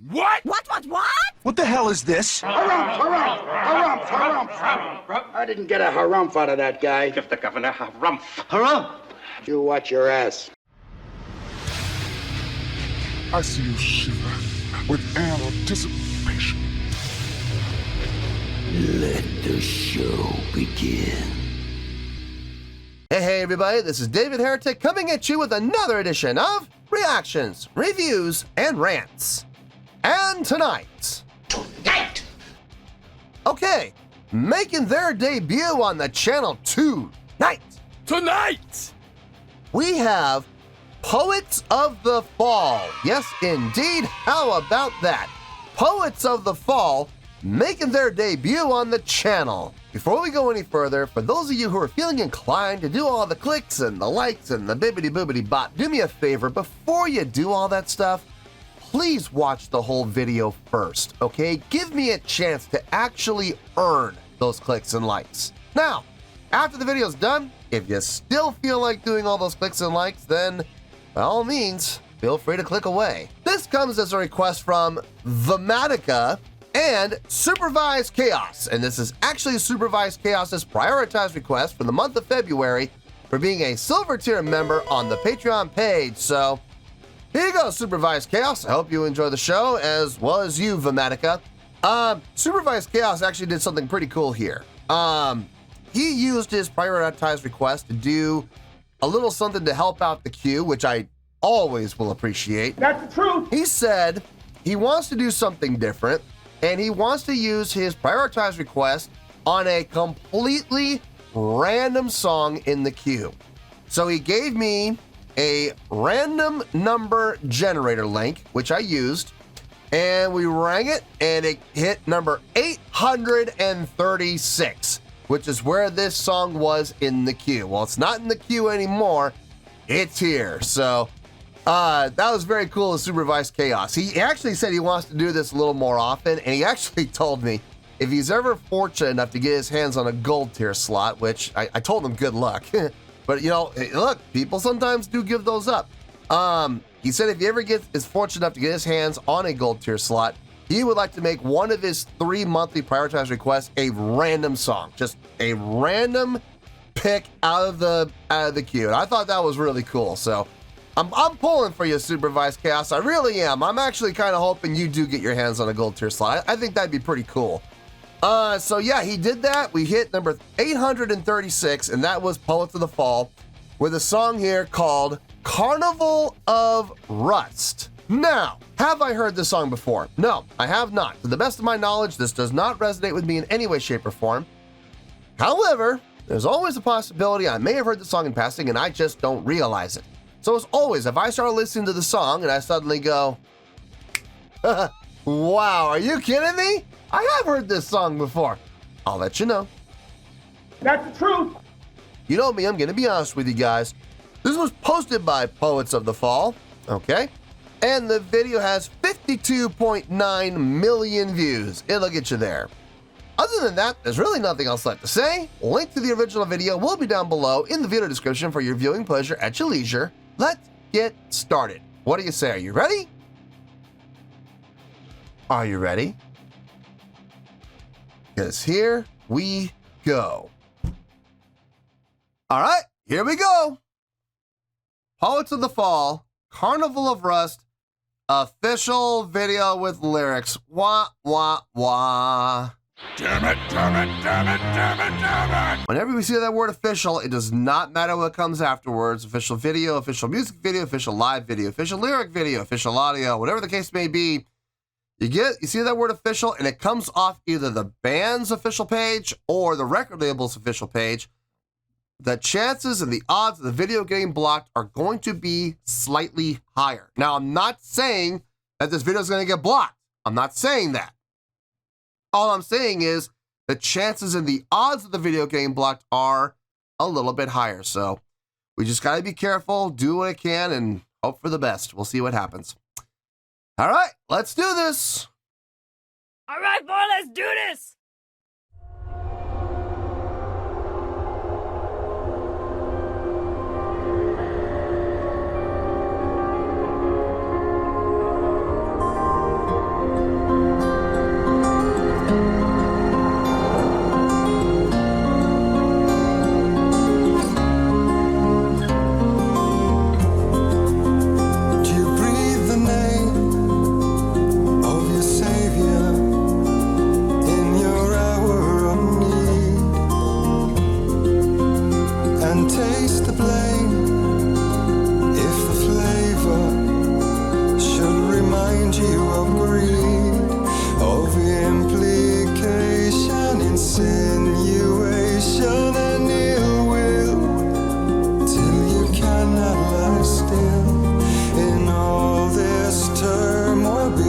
What? What? What the hell is this? Harumph. I didn't get a harumph out of that guy. Give the governor harumph. Harumph! You watch your ass. I see you shiver with anticipation. Let the show begin. Hey everybody, this is David Heretic coming at you with another edition of Reactions, Reviews, and Rants. And tonight... Okay, making their debut on the channel tonight. We have Poets of the Fall. Yes, indeed. How about that? Poets of the Fall making their debut on the channel. Before we go any further, for those of you who are feeling inclined to do all the clicks and the likes and the bibbity-boobity bot, do me a favor, before you do all that stuff, please watch the whole video first, okay? Give me a chance to actually earn those clicks and likes. Now, after the video's done, if you still feel like doing all those clicks and likes, then by all means, feel free to click away. This comes as a request from Vematica and Supervised Chaos, and this is actually Supervised Chaos's prioritized request for the month of February for being a silver tier member on the Patreon page. So here you go, Supervised Chaos. I hope you enjoy the show as well as you, Vematica. Supervised Chaos actually did something pretty cool here. He used his prioritized request to do a little something to help out the queue, which I always will appreciate. That's the truth. He said he wants to do something different, and he wants to use his prioritized request on a completely random song in the queue. So he gave me a random number generator link, which I used, and we rang it, and it hit number 836, which is where this song was in the queue. Well, it's not in the queue anymore. It's here. So that was very cool of Supervised Chaos. He actually said he wants to do this a little more often, and he actually told me if he's ever fortunate enough to get his hands on a gold tier slot, which I told him good luck. But, you know, look, people sometimes do give those up. He said if he ever is fortunate enough to get his hands on a gold tier slot, he would like to make one of his 3 monthly prioritized requests a random song, just a random pick out of the queue. And I thought that was really cool. So I'm pulling for you, Supervised Chaos. I really am. I'm actually kind of hoping you do get your hands on a gold tier slot. I think that'd be pretty cool. So yeah, he did that. We hit number 836, and that was Poets of the Fall with a song here called Carnival of Rust. Now, have I heard this song before? No, I have not. To the best of my knowledge, this does not resonate with me in any way, shape, or form. However, there's always a possibility I may have heard the song in passing and I just don't realize it. So as always, if I start listening to the song and I suddenly go, wow, are you kidding me? I have heard this song before. I'll let you know. That's the truth. You know me, I'm going to be honest with you guys. This was posted by Poets of the Fall, okay? And the video has 52.9 million views. It'll get you there. Other than that, there's really nothing else left to say. Link to the original video will be down below in the video description for your viewing pleasure at your leisure. Let's get started. What do you say? Are you ready? Are you ready? Because here we go. All right, here we go. Poets of the Fall, Carnival of Rust, official video with lyrics. Wah, wah, wah. Damn it. Whenever we see that word official, it does not matter what comes afterwards. Official video, official music video, official live video, official lyric video, official audio, whatever the case may be. You see that word official, and it comes off either the band's official page or the record label's official page. The chances and the odds of the video getting blocked are going to be slightly higher. Now, I'm not saying that this video is going to get blocked. I'm not saying that. All I'm saying is the chances and the odds of the video getting blocked are a little bit higher. So we just got to be careful, do what I can, and hope for the best. We'll see what happens. All right, let's do this. All right, boy, let's do this.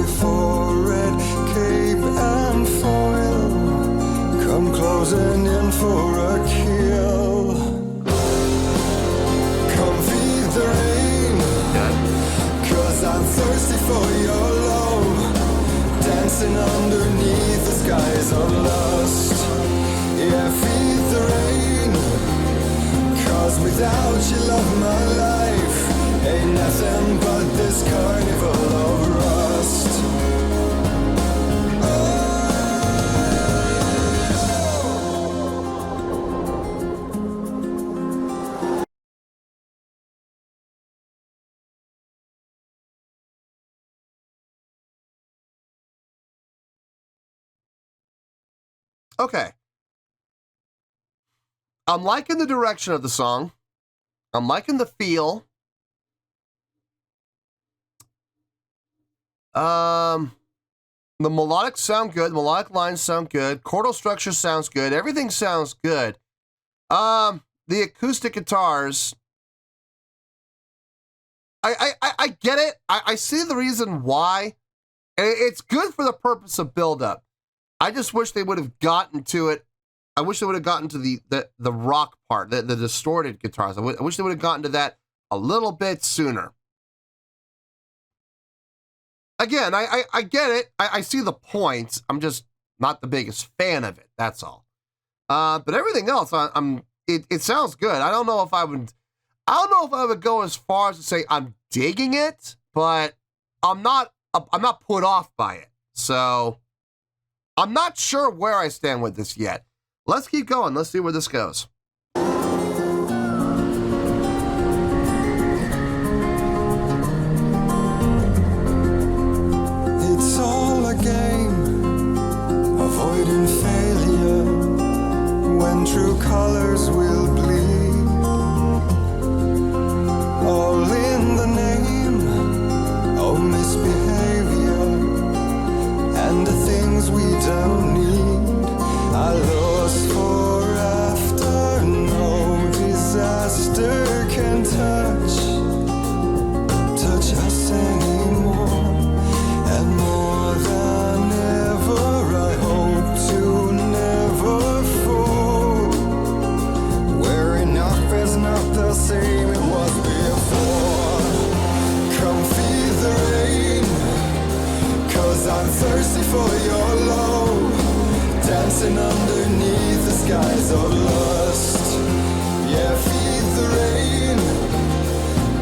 before red cape and foil come closing in for a kill. Come feed the rain, 'cause I'm thirsty for your love. Dancing underneath the skies of lust. Yeah, feed the rain, 'cause without you, love, my life ain't nothing but this carnival of rust. Okay. I'm liking the direction of the song. I'm liking the feel. The melodic sound good. The melodic lines sound good. Chordal structure sounds good. Everything sounds good. The acoustic guitars. I get it. I see the reason why. And it's good for the purpose of build-up. I just wish they would have gotten to it. I wish they would have gotten to the rock part, the distorted guitars. I wish they would have gotten to that a little bit sooner. Again, I get it. I see the point. I'm just not the biggest fan of it. That's all. But everything else, it sounds good. I don't know if I would go as far as to say I'm digging it, but I'm not put off by it. So I'm not sure where I stand with this yet. Let's keep going. Let's see where this goes. It's all a game, avoiding failure when true colors will bleed. All in the name of misbehavior and the things we don't need. I lost for after, no disaster can touch us anymore. And more than ever, I hope to never fall, where enough is not the same it was before. Come feed the rain, 'cause I'm thirsty for your love. Dancing underneath the skies of lust. Yeah, feed the rain,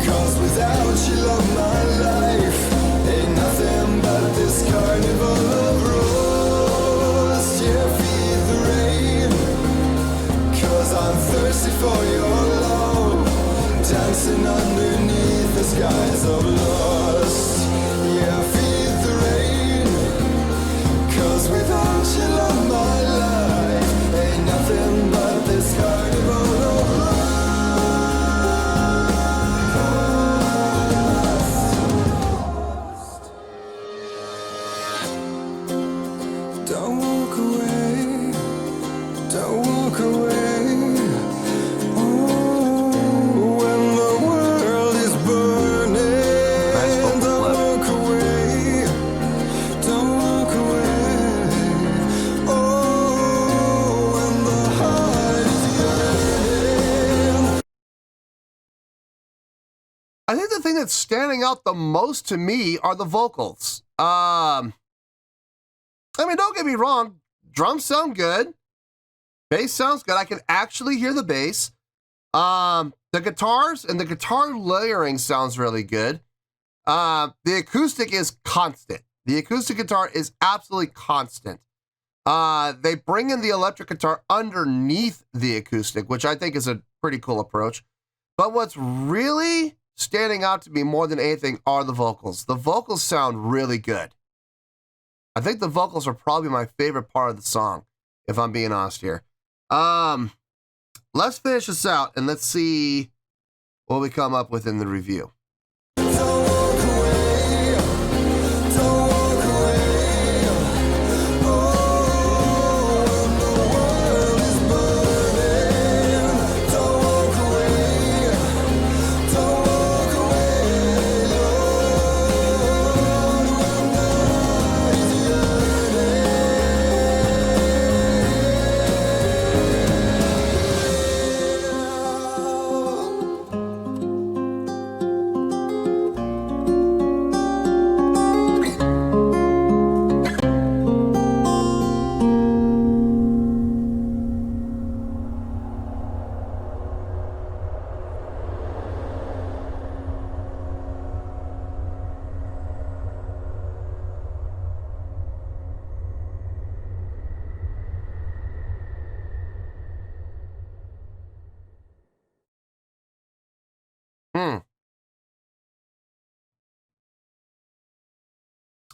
'cause without you, love, my life ain't nothing but this carnival of rust. Yeah, feed the rain, 'cause I'm thirsty for your love. Dancing underneath the skies of lust. Yeah, feed the rain, 'cause without you, love, my life ain't nothing but this carnival of rust. Don't walk away, don't walk away. Oh, when the world is burning, don't walk away, don't walk away. Oh, when the heart is yearning. I think the thing that's standing out the most to me are the vocals. I mean, don't get me wrong. Drums sound good. Bass sounds good. I can actually hear the bass. The guitars and the guitar layering sounds really good. The acoustic is constant. The acoustic guitar is absolutely constant. They bring in the electric guitar underneath the acoustic, which I think is a pretty cool approach. But what's really standing out to me more than anything are the vocals. The vocals sound really good. I think the vocals are probably my favorite part of the song, if I'm being honest here. Let's finish this out and let's see what we come up with in the review. Don't walk away, don't walk away. Oh, when the world is burning, don't walk away, don't walk away, Lord. When the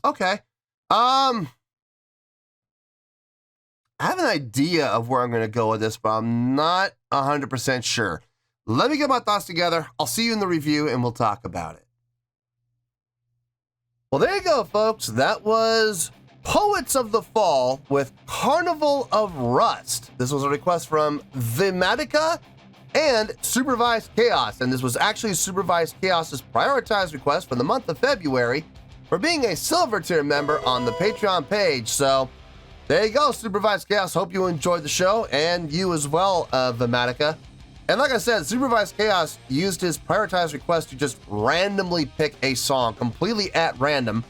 Okay. I have an idea of where I'm going to go with this, but I'm not 100% sure. Let me get my thoughts together. I'll see you in the review, and we'll talk about it. Well, there you go, folks. That was Poets of the Fall with Carnival of Rust. This was a request from Vimatica and Supervised Chaos, and this was actually Supervised Chaos's prioritized request for the month of February for being a silver tier member on the Patreon page. So there you go, Supervised Chaos. Hope you enjoyed the show, and you as well, Vimatica. And like I said, Supervised Chaos used his prioritized request to just randomly pick a song, completely at random.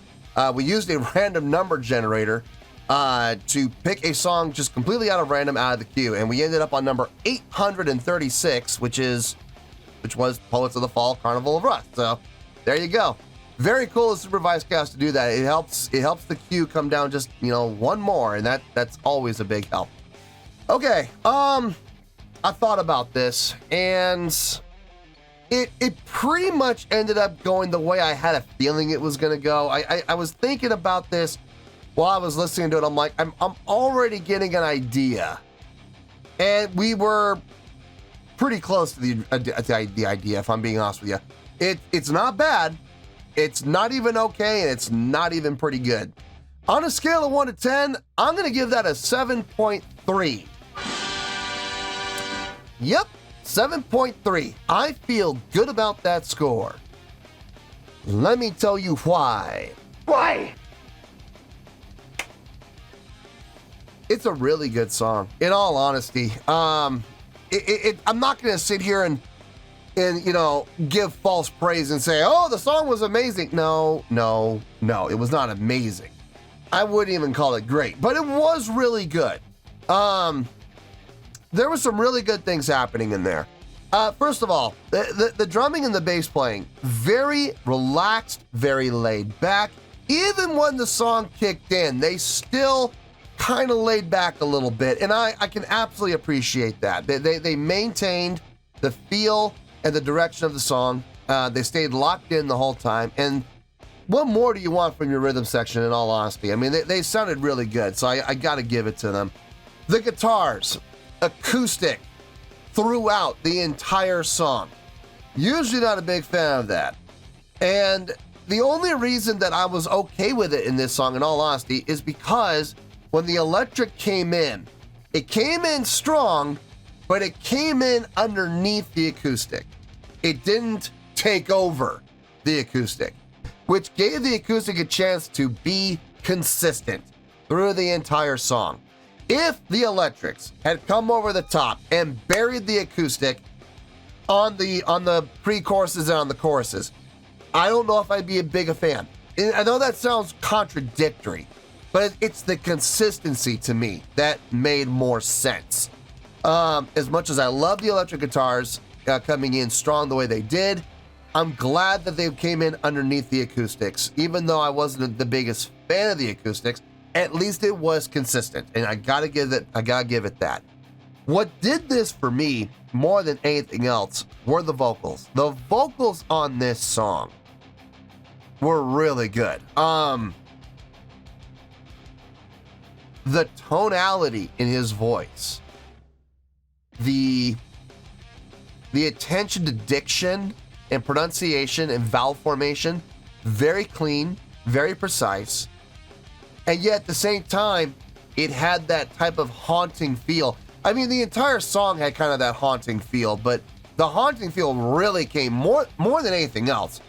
We used a random number generator to pick a song just completely out of random out of the queue, and we ended up on number 836, which was Poets of the Fall, Carnival of Rust. So there you go. Very cool of Supervised Chaos to do that. It helps the queue come down just, one more, and that's always a big help. Okay, I thought about this, and it pretty much ended up going the way I had a feeling it was going to go. I was thinking about this while I was listening to it. I'm like, I'm already getting an idea. And we were pretty close to the idea, if I'm being honest with you. It's not bad. It's not even okay, and it's not even pretty good. On a scale of 1 to 10, I'm going to give that a 7.3. Yep, 7.3. I feel good about that score. Let me tell you why. Why? It's a really good song, in all honesty. I'm not going to sit here and give false praise and say, oh, the song was amazing. No, it was not amazing. I wouldn't even call it great, but it was really good. There were some really good things happening in there. First of all, the drumming and the bass playing, very relaxed, very laid back. Even when the song kicked in, they still kind of laid back a little bit, and I can absolutely appreciate that. They maintained the feel and the direction of the song. They stayed locked in the whole time, and what more do you want from your rhythm section, in all honesty? I mean, they sounded really good, so I got to give it to them. The guitars, acoustic throughout the entire song. Usually not a big fan of that. And the only reason that I was okay with it in this song, in all honesty, is because when the electric came in, it came in strong, but it came in underneath the acoustic. It didn't take over the acoustic, which gave the acoustic a chance to be consistent through the entire song. If the electrics had come over the top and buried the acoustic on the pre-choruses and on the choruses, I don't know if I'd be a big a fan. I know that sounds contradictory, but it's the consistency to me that made more sense. As much as I love the electric guitars coming in strong the way they did, I'm glad that they came in underneath the acoustics. Even though I wasn't the biggest fan of the acoustics, at least it was consistent, and I gotta give it that. What did this for me more than anything else were the vocals. The vocals on this song were really good. The tonality in his voice, the attention to diction and pronunciation and vowel formation, very clean, very precise. And yet at the same time, it had that type of haunting feel. I mean, the entire song had kind of that haunting feel, but the haunting feel really came more than anything else.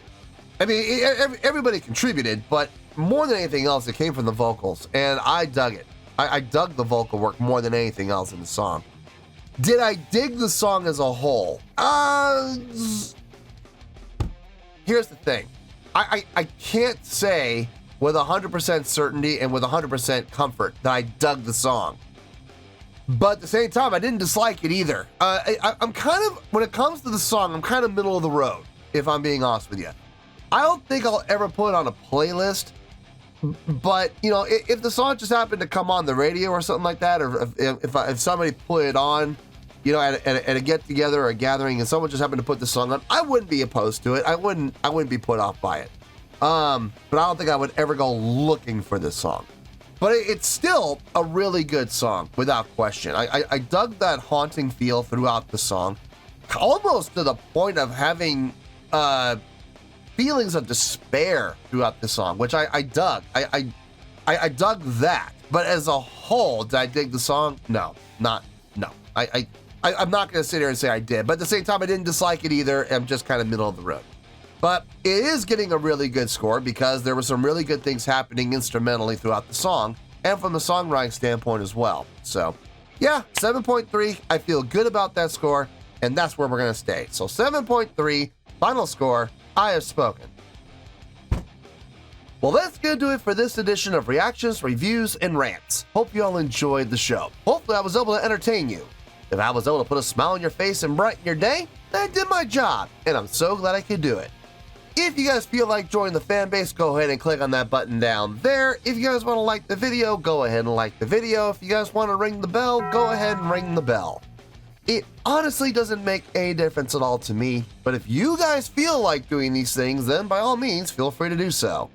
I mean, everybody contributed, but more than anything else, it came from the vocals, and I dug it. I dug the vocal work more than anything else in the song. Did I dig the song as a whole? Here's the thing. I can't say with 100% certainty and with 100% comfort that I dug the song. But at the same time, I didn't dislike it either. I'm kind of, when it comes to the song, I'm kind of middle of the road, if I'm being honest with you. I don't think I'll ever put it on a playlist, but, if the song just happened to come on the radio or something like that, or if somebody put it on, at a get-together or a gathering and someone just happened to put the song on, I wouldn't be opposed to it. I wouldn't be put off by it. but I don't think I would ever go looking for this song. But it's still a really good song, without question. I dug that haunting feel throughout the song, almost to the point of having feelings of despair throughout the song, which I dug. I dug that. But as a whole, did I dig the song? No. I'm not going to sit here and say I did, but at the same time, I didn't dislike it either. I'm just kind of middle of the road. But it is getting a really good score because there were some really good things happening instrumentally throughout the song and from the songwriting standpoint as well. So, yeah, 7.3. I feel good about that score, and that's where we're going to stay. So 7.3, final score, I have spoken. Well, that's going to do it for this edition of Reactions, Reviews, and Rants. Hope you all enjoyed the show. Hopefully I was able to entertain you. If I was able to put a smile on your face and brighten your day, then I did my job, and I'm so glad I could do it. If you guys feel like joining the fan base, go ahead and click on that button down there. If you guys want to like the video, go ahead and like the video. If you guys want to ring the bell, go ahead and ring the bell. It honestly doesn't make any difference at all to me, but if you guys feel like doing these things, then by all means, feel free to do so.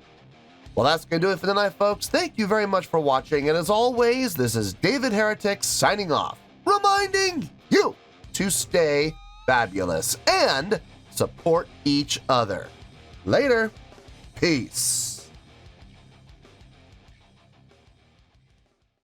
Well, that's going to do it for tonight, folks. Thank you very much for watching, and as always, this is David Heretic signing off, reminding you to stay fabulous and support each other. Later. Peace.